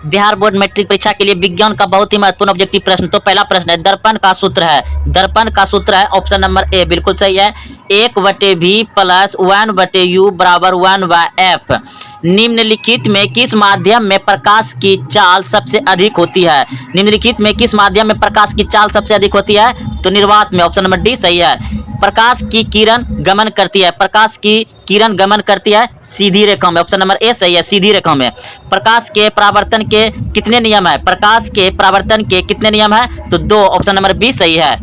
Bihar board matric परीक्षा के लिए विज्ञान का बहुत ही महत्वपूर्ण ऑब्जेक्टिव प्रश्न। तो पहला प्रश्न है, दर्पण का सूत्र है। दर्पण का सूत्र है ऑप्शन नंबर ए, बिल्कुल सही है, 1/v प्लस 1/u बराबर 1/f। निम्नलिखित में किस माध्यम में प्रकाश की चाल सबसे अधिक होती है? निम्नलिखित में किस माध्यम में प्रकाश की चाल सबसे अधिक होती है? तो निर्वात में, ऑप्शन नंबर डी सही है। प्रकाश की किरण गमन करती है, प्रकाश की किरण गमन करती है सीधी रेखा में, ऑप्शन नंबर ए सही है, सीधी रेखा में। प्रकाश के परावर्तन के कितने नियम है? प्रकाश के परावर्तन के कितने नियम है? तो 2, ऑप्शन नंबर बी सही है।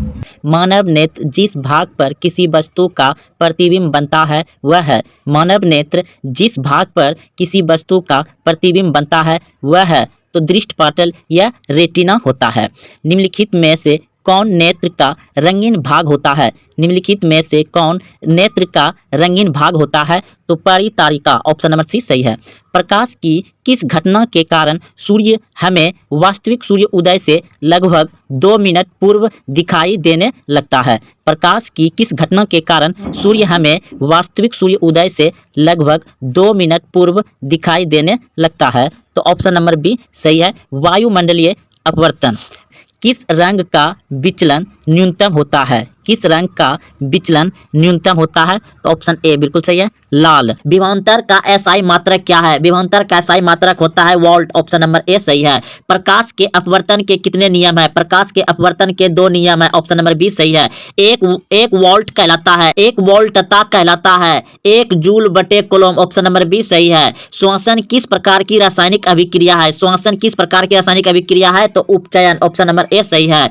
मानव नेत्र जिस भाग पर किसी वस्तु का प्रतिबिंब बनता है वह है। मानव नेत्र जिस भाग पर किसी वस्तु का प्रतिबिंब बनता है वह है तो दृष्टिपटल या रेटिना होता है। निम्नलिखित में से कौन नेत्र का रंगीन भाग होता है? निम्नलिखित में से कौन नेत्र का रंगीन भाग होता है? तो परितारिका, ऑप्शन नंबर सी सही है। प्रकाश की किस घटना के कारण सूर्य हमें वास्तविक सूर्य उदय से लगभग 2 मिनट पूर्व दिखाई देने लगता है? प्रकाश की किस घटना के कारण सूर्य हमें वास्तविक सूर्य उदय से लगभग 2 मिनट पूर्व दिखाई देने लगता है? तो ऑप्शन नंबर बी सही है, वायुमंडलीय अपवर्तन। किस रंग का विचलन न्यूनतम होता है? किस रंग का विचलन न्यूनतम होता है? तो ऑप्शन ए बिल्कुल सही है, लाल। विभवांतर का एसआई मात्रक क्या है? विभवांतर का एसआई मात्रक होता है वोल्ट, ऑप्शन नंबर ए सही है। प्रकाश के अपवर्तन के कितने नियम है? प्रकाश के अपवर्तन के 2 नियम है, ऑप्शन नंबर बी सही है। एक वोल्ट कहलाता है, 1 वोल्टता कहलाता है 1 जूल बटे कूलम, ऑप्शन नंबर बी सही है। श्वसन किस प्रकार की रासायनिक अभिक्रिया है? श्वसन किस प्रकार की रासायनिक अभिक्रिया है? तो उपचयन, ऑप्शन नंबर ए सही है।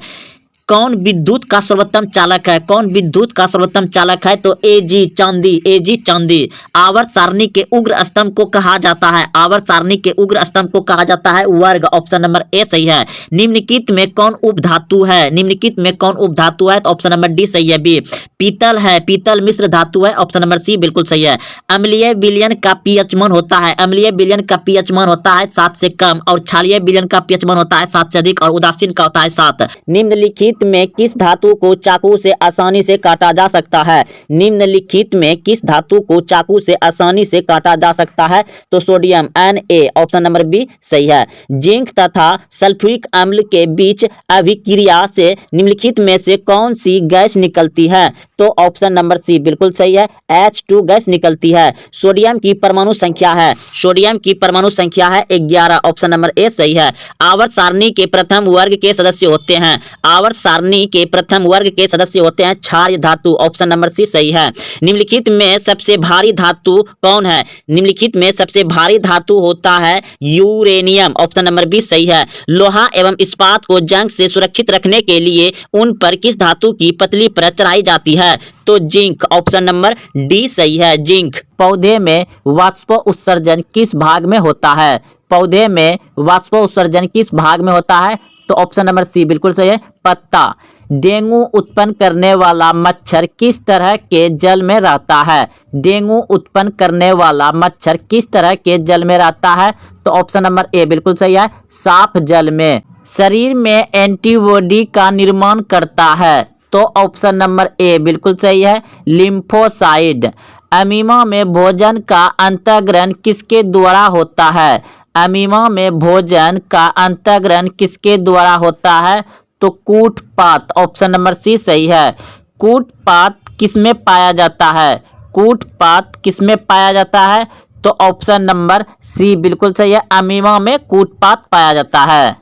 कौन विद्युत का सर्वोत्तम चालक है? कौन विद्युत का सर्वोत्तम चालक है? तो एजी चांदी, एजी चांदी। आवर्त सारणी के उग्र स्तंभ को कहा जाता है? आवर्त सारणी के उग्र स्तंभ को कहा जाता है वर्ग, ऑप्शन नंबर ए सही है। निम्नलिखित में कौन उपधातु है? निम्नलिखित में कौन उपधातु है? तो ऑप्शन नंबर डी सही है, बी। पीतल है, पीतल मिश्र धातु है, ऑप्शन नंबर सी बिल्कुल सही है। अम्लीय विलयन का पीएच मान होता है, अम्लीय विलयन का पीएच मान होता है 7 से कम, और क्षारीय विलयन का पीएच मान होता है 7 से अधिक, और उदासीन का होता है 7। निम्नलिखित में किस धातु को चाकू से आसानी से काटा जा सकता है? निम्नलिखित में किस धातु को चाकू से आसानी से काटा जा सकता है? तो sodium, Na, option number B सही है। जिंक तथा सल्फ्यूरिक अम्ल के बीच अभिक्रिया से निम्नलिखित में से कौन सी गैस निकलती है? तो ऑप्शन नंबर सी बिल्कुल सही है, H2 गैस निकलती है। सोडियम की परमाणु संख्या है, सोडियम की परमाणु संख्या है 11, ऑप्शन नंबर ए सही है। आवर्त सारणी के प्रथम वर्ग के सदस्य होते हैं, आवर्त सारणी के प्रथम वर्ग के सदस्य होते हैं क्षारीय धातु, ऑप्शन नंबर सी सही है। निम्नलिखित में सबसे भारी धातु कौन है? निम्नलिखित में सबसे भारी धातु होता है यूरेनियम, ऑप्शन नंबर बी सही है। लोहा एवं इस्पात को जंग से सुरक्षित रखने के लिए उन पर किस धातु की पतली परत चढ़ाई जाती है? तो जिंक, ऑप्शन नंबर डी सही है, जिंक। पौधे में वाष्प उत्सर्जन किस भाग में होता है? पौधे में वाष्प उत्सर्जन किस भाग में होता है? तो ऑप्शन नंबर सी बिल्कुल सही है, पत्ता। डेंगू उत्पन्न करने वाला मच्छर किस तरह के जल में रहता है? डेंगू उत्पन्न करने वाला मच्छर किस तरह के जल में रहता है? तो ऑप्शन नंबर ए बिल्कुल सही है, साफ जल में। शरीर में एंटीबॉडी का निर्माण करता है? तो ऑप्शन नंबर ए बिल्कुल सही है, लिम्फोसाइड। अमीमा में भोजन का अंतःग्रहण किसके द्वारा होता है? अमीमा में भोजन का अंतःग्रहण किसके द्वारा होता है? तो कूटपात, ऑप्शन नंबर सी सही है। कूटपात किसमें पाया जाता है? कूटपात किसमें पाया जाता है? तो ऑप्शन नंबर सी बिल्कुल सही है, अमीमा में कूटपात पाया जाता है।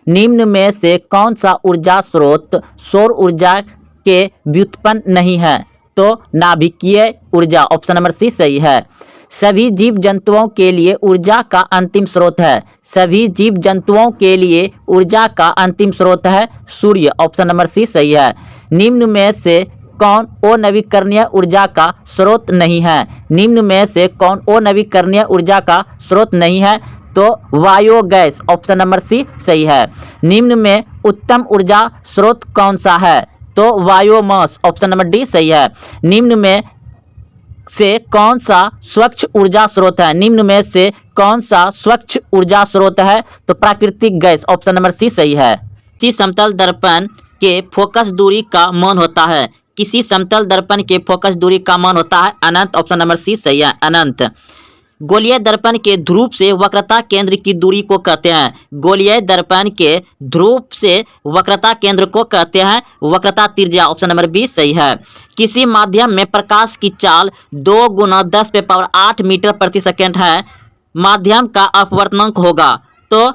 निम्न में से कौन सा ऊर्जा स्रोत सौर ऊर्जा के व्युत्पन्न नहीं है? तो नाभिकीय ऊर्जा, ऑप्शन नंबर सी सही है। सभी जीव जंतुओं के लिए ऊर्जा का अंतिम स्रोत है, सभी जीव जंतुओं के लिए ऊर्जा का अंतिम स्रोत है सूर्य, ऑप्शन नंबर सी सही है। निम्न में से कौन अनवीकरणीय ऊर्जा का स्रोत नहीं है? निम्न में से कौन अनवीकरणीय ऊर्जा का स्रोत नहीं है? तो बायोगैस, ऑप्शन नंबर सी सही है। निम्न में उत्तम ऊर्जा स्रोत कौन सा है? तो बायोमास, ऑप्शन नंबर डी सही है। निम्न में से कौन सा स्वच्छ ऊर्जा स्रोत है? निम्न में से कौन सा स्वच्छ ऊर्जा स्रोत है? तो प्राकृतिक गैस, ऑप्शन नंबर सी सही है। किसी समतल दर्पण के फोकस दूरी का मान होता है? किसी समतल दर्पण के फोकस दूरी का मान होता है अनंत, ऑप्शन नंबर सी सही है, अनंत। गोलीय दर्पण के ध्रुव से वक्रता केंद्र की दूरी को कहते हैं। गोलीय दर्पण के ध्रुव से वक्रता केंद्र को कहते हैं वक्रता त्रिज्या। ऑप्शन नंबर बी सही है। किसी माध्यम में प्रकाश की चाल 2 × 10⁸ मीटर प्रति सेकंड है, माध्यम का अपवर्तनांक होगा तो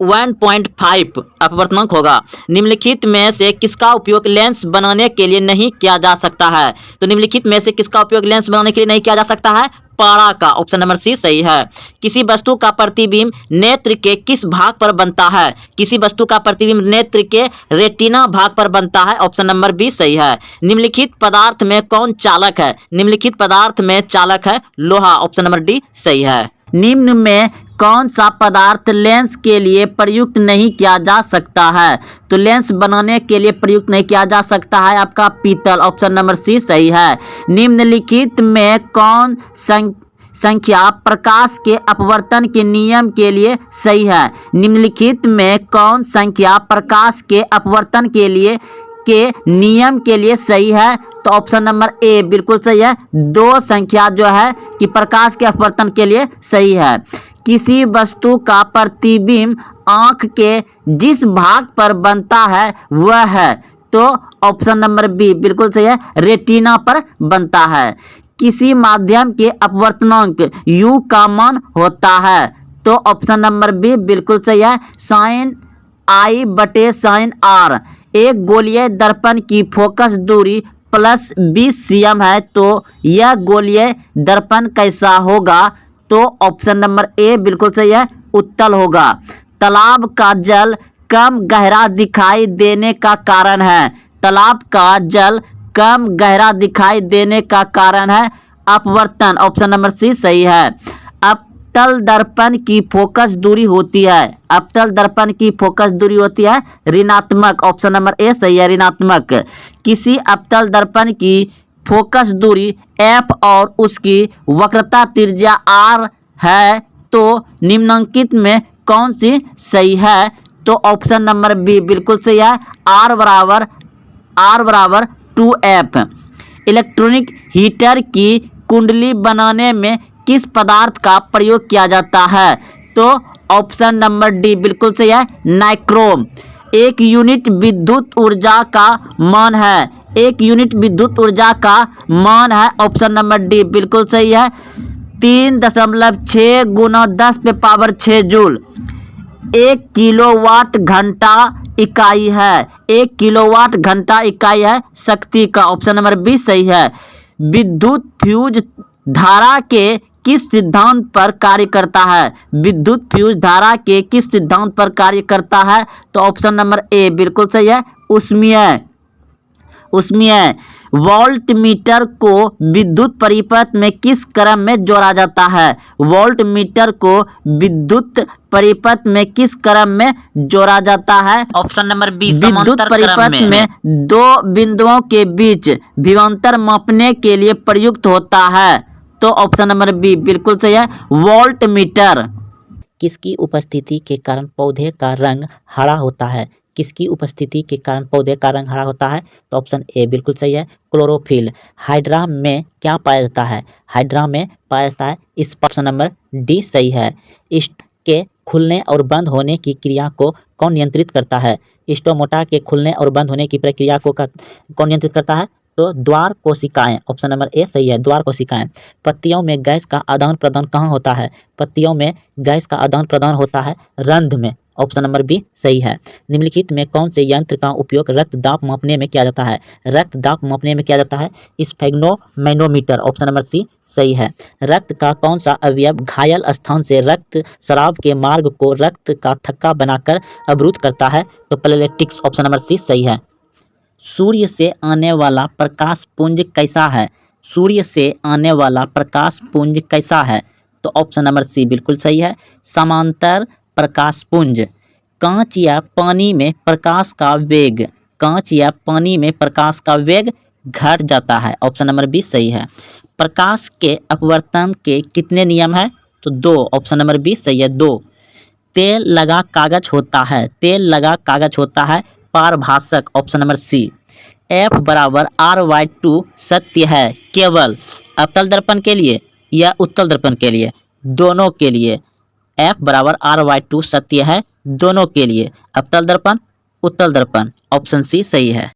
1.5 अपवर्तनांक होगा। निम्नलिखित में से किसका उपयोग लेंस बनाने के लिए नहीं किया जा सकता है? तो निम्नलिखित में से किसका उपयोग लेंस बनाने के लिए नहीं किया जा सकता है? पारा का। ऑप्शन नंबर सी सही है। किसी वस्तु का प्रतिबिंब नेत्र के किस भाग पर बनता है? किसी वस्तु का प्रतिबिंब नेत्र के रेटिना भाग पर बनता है। ऑप्शन नंबर बी सही है। निम्नलिखित पदार्थ में कौन चालक है? निम्नलिखित पदार्थ में चालक है लोहा। ऑप्शन नंबर डी सही है। निम्न में कौन सा पदार्थ लेंस के लिए प्रयुक्त नहीं किया जा सकता है? तो लेंस बनाने के लिए प्रयुक्त नहीं किया जा सकता है आपका पीतल। ऑप्शन नंबर सी सही है। निम्नलिखित में कौन संख्या प्रकाश के अपवर्तन के नियम के लिए सही है? निम्नलिखित में कौन संख्या प्रकाश के अपवर्तन के नियम के लिए सही है? तो ऑप्शन नंबर ए बिल्कुल सही है। 2 संख्या जो है कि प्रकाश के अपवर्तन के लिए सही है। किसी वस्तु का प्रतिबिंब आंख के जिस भाग पर बनता है वह है, तो ऑप्शन नंबर बी बिल्कुल सही है, रेटिना पर बनता है। किसी माध्यम के अपवर्तनांक u का मान होता है, तो ऑप्शन नंबर बी बिल्कुल सही है, sin I/sin r। एक गोलीय दर्पण की फोकस दूरी +20 cm है, तो यह गोलीय दर्पण कैसा होगा? तो ऑप्शन नंबर ए बिल्कुल सही है, उत्तल होगा। तालाब का जल कम गहरा दिखाई देने का कारण है। तालाब का जल कम गहरा दिखाई देने का कारण है अपवर्तन। ऑप्शन नंबर सी सही है। अवतल दर्पण की फोकस दूरी होती है, अवतल दर्पण की फोकस दूरी होती है ऋणात्मक। ऑप्शन नंबर ए सही है, ऋणात्मक। किसी अवतल दर्पण की फोकस दूरी f और उसकी वक्रता त्रिज्या r है, तो निम्नलिखित में कौन सी सही है? तो ऑप्शन नंबर बी बिल्कुल सही है, r बराबर 2f। इलेक्ट्रॉनिक हीटर की कुंडली बनाने में किस पदार्थ का प्रयोग किया जाता है? तो ऑप्शन नंबर डी बिल्कुल सही है, नाइक्रोम। एक यूनिट विद्युत ऊर्जा का मान है, एक यूनिट विद्युत ऊर्जा का मान है, ऑप्शन नंबर डी बिल्कुल सही है, 3.6 × 10⁻6 जूल। 1 किलोवाट घंटा इकाई है, 1 किलोवाट घंटा इकाई है शक्ति का। ऑप्शन नंबर बी सही है। विद्युत फ्यूज धारा के किस सिद्धांत पर कार्य करता है? विद्युत फ्यूज धारा के किस सिद्धांत पर कार्य करता है? तो ऑप्शन नंबर ए बिल्कुल सही है, उसमें वोल्ट मीटर को विद्युत परिपथ में किस क्रम में जोड़ा जाता है? वोल्ट मीटर को विद्युत परिपथ में किस क्रम में जोड़ा जाता है? ऑप्शन नंबर बी विद्युत परिपथ में 2 बिंदुओं के बीच विभवांतर मापने के लिए प्रयुक्त होता है, तो ऑप्शन नंबर बी बिल्कुल सही है, वोल्ट मीटर। किसकी उपस्थिति के कारण पौधे का रंग हरा होता है? किसकी उपस्थिति के कारण पौधे का रंग हरा होता है? तो ऑप्शन ए बिल्कुल सही है, क्लोरोफिल। हाइड्रा में क्या पाया जाता है? हाइड्रा में पाया जाता है इस ऑप्शन नंबर डी सही है। इस्ट के खुलने और बंद होने की क्रिया को कौन नियंत्रित करता है? स्टोमोटा के खुलने और बंद होने की प्रक्रिया को कौन नियंत्रित करता है? तो द्वार कोशिकाएं। ऑप्शन नंबर ए सही है, द्वार कोशिकाएं। पत्तियों में गैस का आदान प्रदान कहाँ होता है? पत्तियों में गैस का आदान प्रदान होता है रंध्र में। ऑप्शन नंबर बी सही है। निम्नलिखित में कौन से यंत्र का उपयोग रक्त दाब मापने में किया जाता है? रक्त दाब मापने में किया जाता है स्फेग्नोमैनोमीटर। ऑप्शन नंबर सी सही है। रक्त का कौन सा अवयव घायल स्थान से रक्त स्राव के मार्ग को रक्त का थक्का बनाकर अवरुद्ध करता है? तो प्लेटेलेटिक्स। ऑप्शन नंबर सी सही है। सूर्य से आने वाला प्रकाश पुंज कैसा है? सूर्य से आने वाला प्रकाश पुंज कैसा है? तो ऑप्शन नंबर सी बिल्कुल सही है, समांतर प्रकाश पुंज। कांच या पानी में प्रकाश का वेग, कांच या पानी में प्रकाश का वेग घट जाता है। ऑप्शन नंबर बी सही है। प्रकाश के अपवर्तन के कितने नियम हैं? तो 2। ऑप्शन नंबर बी सही है, 2। तेल लगा कागज होता है, तेल लगा कागज होता है पारभाषक। Option number C. F बराबर R/2 सत्य है केवल अवतल दर्पण के लिए या उत्तल दर्पण के लिए? दोनों के लिए। F बराबर R/2 सत्य है दोनों के लिए। अवतल दर्पण, उत्तल दर्पण, ऑप्शन सी सही है।